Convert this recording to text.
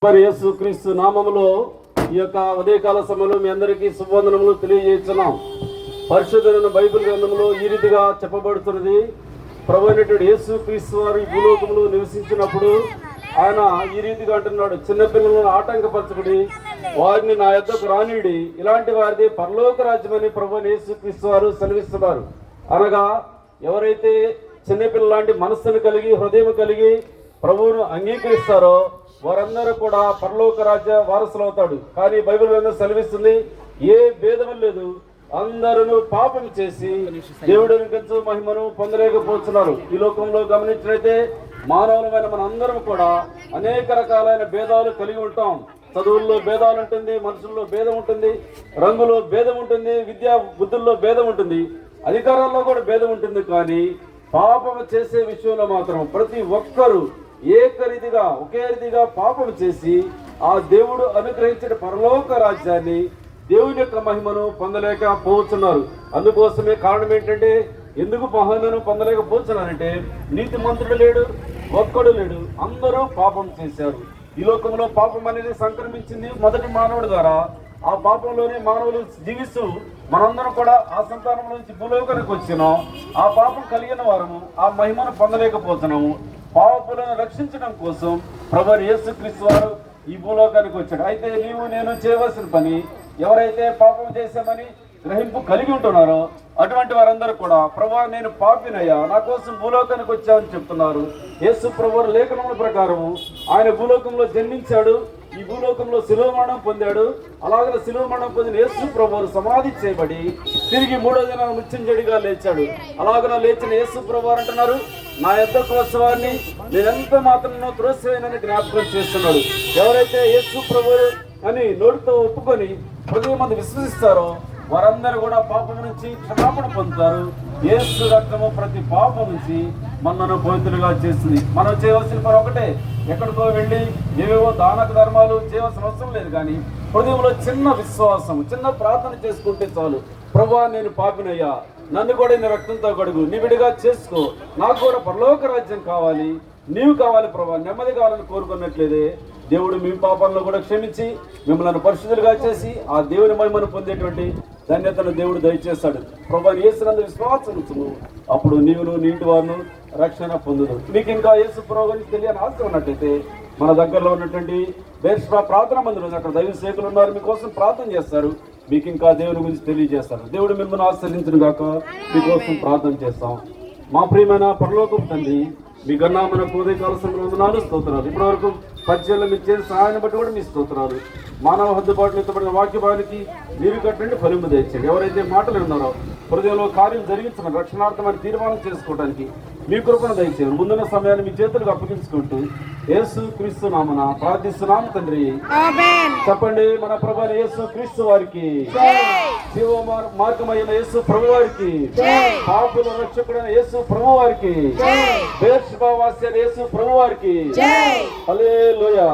మరి యేసుక్రీస్తు నామములో ఈ యొక్క ఉదయకాల సమయంలో మీ అందరికీ శుభవందనములు తెలియజేస్తున్నాం. పరిశుద్ధమైన బైబిల్ గ్రంథంలో ఈ రీతిగా చెప్పబడుతున్నది. ప్రభు అయినటువంటి యేసుక్రీస్తు వారు ఈ భూలోకములో నివసించినప్పుడు ఆయన ఈ రీతిగా అంటున్నాడు, చిన్నపిల్లలను ఆటంకపరచుకుని వారిని నా యొద్దకు రానిడి, ఇలాంటి వారిది పరలోక రాజ్యమని ప్రభు యేసుక్రీస్తు వారు సెలవిస్తున్నారు. అనగా ఎవరైతే చిన్నపిల్లల లాంటి మనస్సును కలిగి హృదయం కలిగి ప్రభువును అంగీకరిస్తారో వారందరూ కూడా పరలోక రాజ్య వారసులు అవుతాడు. కానీ బైబిల్ గ్రంథం సెలవిస్తుంది, ఏ భేదం లేదు, అందరూ పాపం చేసి దేవుడిని గెలుచు మహిమను పొందలేకపోతున్నారు. ఈ లోకంలో గమనించినైతే మానవులమైన మన అందరం కూడా అనేక రకాలైన భేదాలు కలిగి ఉంటాం. చదువుల్లో భేదాలు ఉంటుంది, మనుషుల్లో భేదం ఉంటుంది, రంగులో భేదం ఉంటుంది, విద్యా బుద్ధుల్లో భేదం ఉంటుంది, అధికారాల్లో కూడా భేదం ఉంటుంది. కానీ పాపం చేసే విషయంలో మాత్రం ప్రతి ఒక్కరూ ఏకరీతిగా ఒకే రీతిగా పాపం చేసి ఆ దేవుడు అనుగ్రహించిన పరలోక రాజ్యాన్ని దేవుని యొక్క మహిమను పొందలేకపోతున్నారు. అందుకోసమే కారణం ఏంటంటే, ఎందుకు మహిమను పొందలేకపోతున్నారంటే నీతిమంతుడు లేడు, ఒక్కడు లేడు, అందరూ పాపం చేశారు. ఈ లోకంలో పాపం అనేది సంక్రమించింది మొదటి మానవుడి ద్వారా. ఆ పాపంలోనే మానవులు జీవిస్తూ మనందరం కూడా ఆ సంతానం నుంచి భూలోకానికి వచ్చినాం. ఆ పాపం కలిగిన వారము ఆ మహిమను పొందలేకపోతున్నాము. పాపులను రక్షించడం కోసం ప్రభువు యేసుక్రీస్తు వారు ఈ భూలోకానికి వచ్చాడు. అయితే నీవు నేను చేయవలసిన పని, ఎవరైతే పాపం చేశామని గ్రహింపు కలిగి ఉంటున్నారో అటువంటి వారందరూ కూడా, ప్రభువా నేను పాపినయ్యా, నా కోసం భూలోకానికి వచ్చామని చెప్తున్నారు. యేసు ప్రభువు లేఖనముల ప్రకారము ఆయన భూలోకంలో జన్మించాడు, ఈ భూలోకంలో శిలువ మరణం పొందాడు. అలాగే శిలువ మరణం పొందిన యేసు ప్రభువు సమాధి చేయబడి తిరిగి మూడో దినాన మృత్యుంజయుడిగా లేచాడు. అలాగన లేచిన యేసు ప్రభువు అంటున్నారు, నా యొద్దకు వచ్చేవారిని నేనెంత మాత్రం త్రోసివేయనని జ్ఞాపకం చేస్తున్నాడు. ఎవరైతే యేసు ప్రభువు అని నోటితో ఒప్పుకొని హృదయం మంది విశ్వసిస్తారో వారందరూ కూడా పాపం నుంచి క్షమాపణ పొందుతారు. యేసు రక్తము ప్రతి పాపం నుంచి మనను పవిత్రులుగా చేస్తుంది. మనం చేయవలసిన పని ఒకటే, ఎక్కడికో వెళ్ళి ఏవేవో దానక ధర్మాలు చేయవలసిన అవసరం లేదు. కానీ హృదయంలో చిన్న విశ్వాసం, చిన్న ప్రార్థన చేసుకుంటే చాలు. ప్రభువా నేను పాపినయ్యా, నన్ను కూడా నీ రక్తంతో కడుగు, నీ విడిగా చేసుకో, నాకు కూడా పరలోక రాజ్యం కావాలి, నీవు కావాలి ప్రభువా, నెమ్మది కావాలని కోరుకున్నట్లేదే దేవుడు మీ పాపాలను కూడా క్షమించి మిమ్మల్ని పరిశుద్ధులుగా చేసి ఆ దేవుని మహిమను పొందేటువంటి ధన్యతను దేవుడు దయచేస్తాడు. ప్రభువుని యేసునందు విశ్వాసం ఉంచుము, అప్పుడు నీవును నీ ఇంటి వారును రక్షణ పొందుదు. మీకు ఇంకా యేసు ప్రభువుని తెలియని ఆశ ఉన్నట్టయితే మన దగ్గరలో ఉన్నటువంటి బేర్షెబా ప్రార్థనా మందిరం, అక్కడ దైవ సేవకులు ఉన్నారు, మీకోసం ప్రార్థన చేస్తారు, మీకు ఇంకా దేవుని గురించి తెలియజేస్తారు. దేవుడు మిమ్మల్ని ఆశీర్వదించును గాక. మీకోసం ప్రార్థన చేస్తాం. మా ప్రియమైన పరలోకపు తండ్రి, మీ గన్నామన ఉదయకాల సమయంలో స్తోత్రాలు. ఇప్పటివరకు పరిచయంలో మీరు చేసిన సహాయాన్ని బట్టి కూడా మీ స్తోత్రాలు. మానవ హద్దుబాటులో ఎత్తబడిన వాక్యభానికి మీరు కట్టండి ఫలింపు తెచ్చండి. ఎవరైతే మాటలు ఉన్నారో హృదయంలో కార్యం జరిగించమని రక్షణార్థమని తీర్మానం చేసుకోవడానికి మీ కృపను దయచేయండి. ముందున్న సమయాన్ని మీ చేతులకు అప్పగించుకుంటూ యేసు క్రీస్తు నామన ప్రార్థిస్తున్నాము తండ్రి. చెప్పండి. మన ప్రభువైన యేసు క్రీస్తు వారికి, జీవ మార్గమైన యేసు ప్రభు వారికి, పాపుల రక్షకుడైన యేసు ప్రభు వారికి, బేర్షెబా వాసి యేసు ప్రభు వారికి హల్లెలూయా.